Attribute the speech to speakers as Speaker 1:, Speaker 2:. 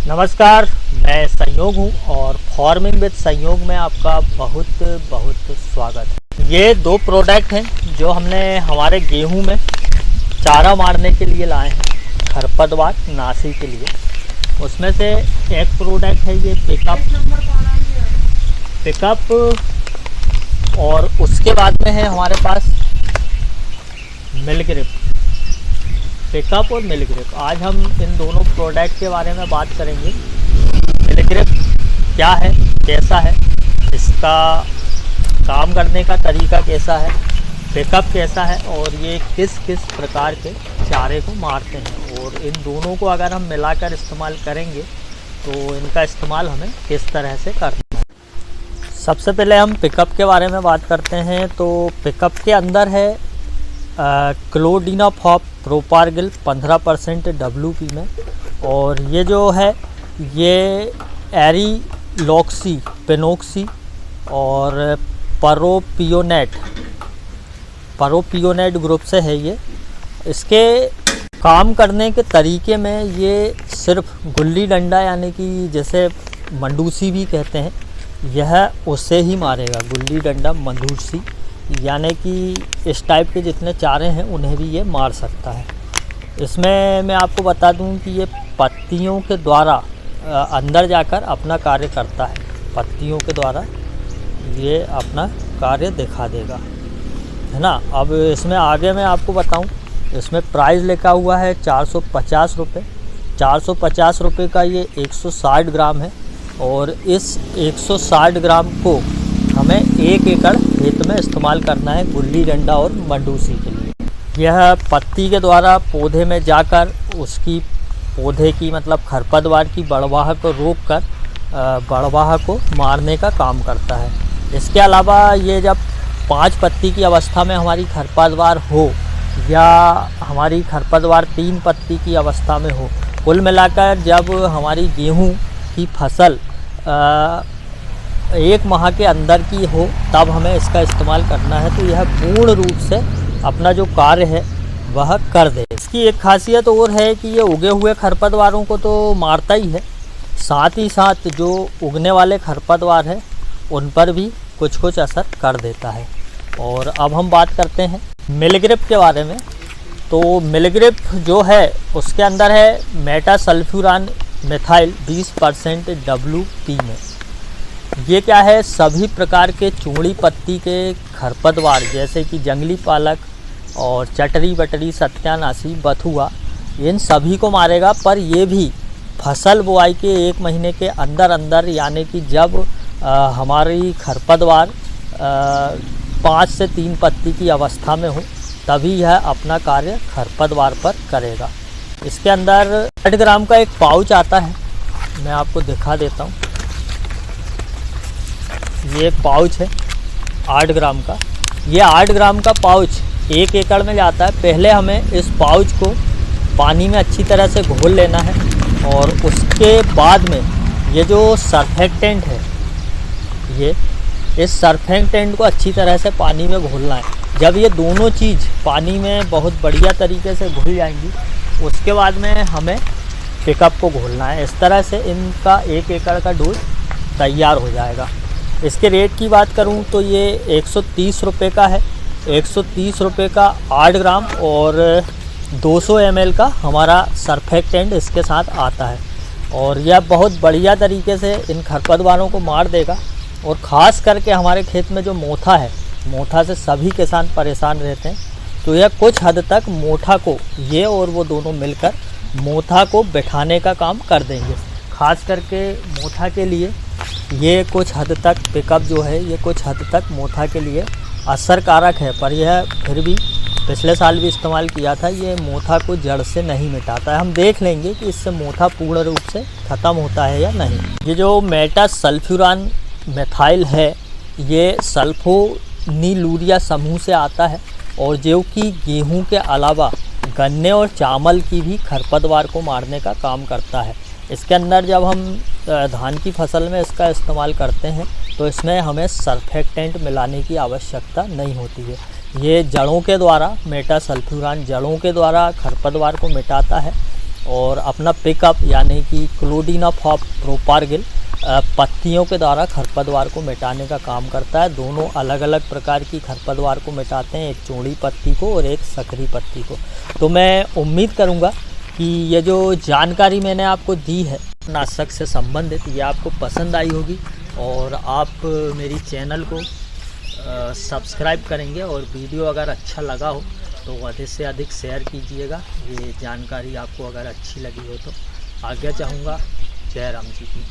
Speaker 1: नमस्कार, मैं संयोग हूँ और फार्मिंग विद संयोग में आपका बहुत बहुत स्वागत है। ये दो प्रोडक्ट हैं जो हमने हमारे गेहूं में चारा मारने के लिए लाए हैं, खरपतवार नाशी के लिए। उसमें से एक प्रोडक्ट है ये पिकअप और उसके बाद में है हमारे पास मिलग्रिप। पिकअप और मिलग्रिप, आज हम इन दोनों प्रोडक्ट के बारे में बात करेंगे। मिलग्रिप क्या है, कैसा है, इसका काम करने का तरीका कैसा है, पिकअप कैसा है और ये किस किस प्रकार के चारे को मारते हैं, और इन दोनों को अगर हम मिलाकर इस्तेमाल करेंगे तो इनका इस्तेमाल हमें किस तरह से करना है। सबसे पहले हम पिकअप के बारे में बात करते हैं। तो पिकअप के अंदर है क्लोडिनाफॉप प्रोपारगिल 15% WP में, और ये जो है ये एरीलॉक्सी पेनोक्सी और परोपियोनेट ग्रुप से है ये। इसके काम करने के तरीके में ये सिर्फ गुल्ली डंडा यानी कि जैसे मंडूसी भी कहते हैं, यह उससे ही मारेगा। गुल्ली डंडा मंडूसी यानी कि इस टाइप के जितने चारे हैं उन्हें भी ये मार सकता है। इसमें मैं आपको बता दूं कि ये पत्तियों के द्वारा अंदर जाकर अपना कार्य करता है। पत्तियों के द्वारा ये अपना कार्य दिखा देगा, है ना। अब इसमें आगे मैं आपको बताऊं, इसमें प्राइस लिखा हुआ है 450 रुपये। 450 रुपये का ये 160 ग्राम है, और इस 160 ग्राम को हमें 1 एकड़ खेत में इस्तेमाल करना है गुल्ली डंडा और मंडूसी के लिए। यह पत्ती के द्वारा पौधे में जाकर उसकी पौधे की मतलब खरपतवार की बढ़वाह को रोककर बढ़वाह को मारने का काम करता है। इसके अलावा ये जब 5 पत्ती की अवस्था में हमारी खरपतवार हो या हमारी खरपतवार 3 पत्ती की अवस्था में हो, कुल मिलाकर जब हमारी गेहूँ की फसल 1 माह के अंदर की हो तब हमें इसका इस्तेमाल करना है। तो यह पूर्ण रूप से अपना जो कार्य है वह कर दे। इसकी एक खासियत और है कि ये उगे हुए खरपतवारों को तो मारता ही है, साथ ही साथ जो उगने वाले खरपतवार है उन पर भी कुछ कुछ असर कर देता है। और अब हम बात करते हैं मिलग्रिप के बारे में। तो मिलग्रिप जो है उसके अंदर है मेटासल्फ्यूरान मिथाइल 20% WP में। ये क्या है, सभी प्रकार के चूड़ी पत्ती के खरपतवार जैसे कि जंगली पालक और चटरी बटरी सत्यानाशी बथुआ, इन सभी को मारेगा। पर ये भी फसल बुआई के 1 महीने के अंदर अंदर यानी कि जब हमारी खरपतवार 5 से 3 पत्ती की अवस्था में हो तभी यह अपना कार्य खरपतवार पर करेगा। इसके अंदर 8 ग्राम का एक पाउच आता है, मैं आपको दिखा देता हूँ। ये पाउच है 8 ग्राम का। ये 8 ग्राम का पाउच 1 एकड़ में जाता है। पहले हमें इस पाउच को पानी में अच्छी तरह से घोल लेना है, और उसके बाद में ये जो सरफेक्टेंट है, ये इस सरफेक्टेंट को अच्छी तरह से पानी में घोलना है। जब ये दोनों चीज़ पानी में बहुत बढ़िया तरीके से घुल जाएंगी, उसके बाद में हमें पिकअप को घोलना है। इस तरह से इनका 1 एकड़ का डोज तैयार हो जाएगा। इसके रेट की बात करूं तो ये 130 रुपये का है। 130 रुपये का 8 ग्राम और 200 ml का हमारा सरफेक्टेंट इसके साथ आता है, और यह बहुत बढ़िया तरीके से इन खरपतवारों को मार देगा। और ख़ास करके हमारे खेत में जो मोथा है, मोथा से सभी किसान परेशान रहते हैं, तो यह कुछ हद तक मोथा को, ये और वो दोनों मिलकर मोथा को बिठाने का काम कर देंगे। ख़ास करके मोथा के लिए ये कुछ हद तक पिकअप जो है ये कुछ हद तक मोथा के लिए असरकारक है। पर यह फिर भी पिछले साल भी इस्तेमाल किया था, ये मोथा को जड़ से नहीं मिटाता है। हम देख लेंगे कि इससे मोथा पूर्ण रूप से ख़त्म होता है या नहीं। ये जो मेटासल्फ्यूरान मिथाइल है ये सल्फोनीलूरिया समूह से आता है, और जो कि गेहूं के अलावा गन्ने और चावल की भी खरपतवार को मारने का काम करता है। इसके अंदर जब हम धान की फसल में इसका इस्तेमाल करते हैं तो इसमें हमें सरफेक्टेंट मिलाने की आवश्यकता नहीं होती है। ये जड़ों के द्वारा मेटासल्फ्यूरान जड़ों के द्वारा खरपतवार को मिटाता है, और अपना पिकअप यानी कि क्लोडिनाफॉप प्रोपारगिल पत्तियों के द्वारा खरपतवार को मिटाने का काम करता है। दोनों अलग अलग प्रकार की खरपतवार को मिटाते हैं, एक चौड़ी पत्ती को और एक सकरी पत्ती को। तो मैं उम्मीद करूंगा कि ये जो जानकारी मैंने आपको दी है नाशक से संबंधित, ये आपको पसंद आई होगी और आप मेरी चैनल को सब्सक्राइब करेंगे और वीडियो अगर अच्छा लगा हो तो अधिक से अधिक शेयर कीजिएगा। ये जानकारी आपको अगर अच्छी लगी हो तो आज्ञा चाहूँगा। जय राम जी की।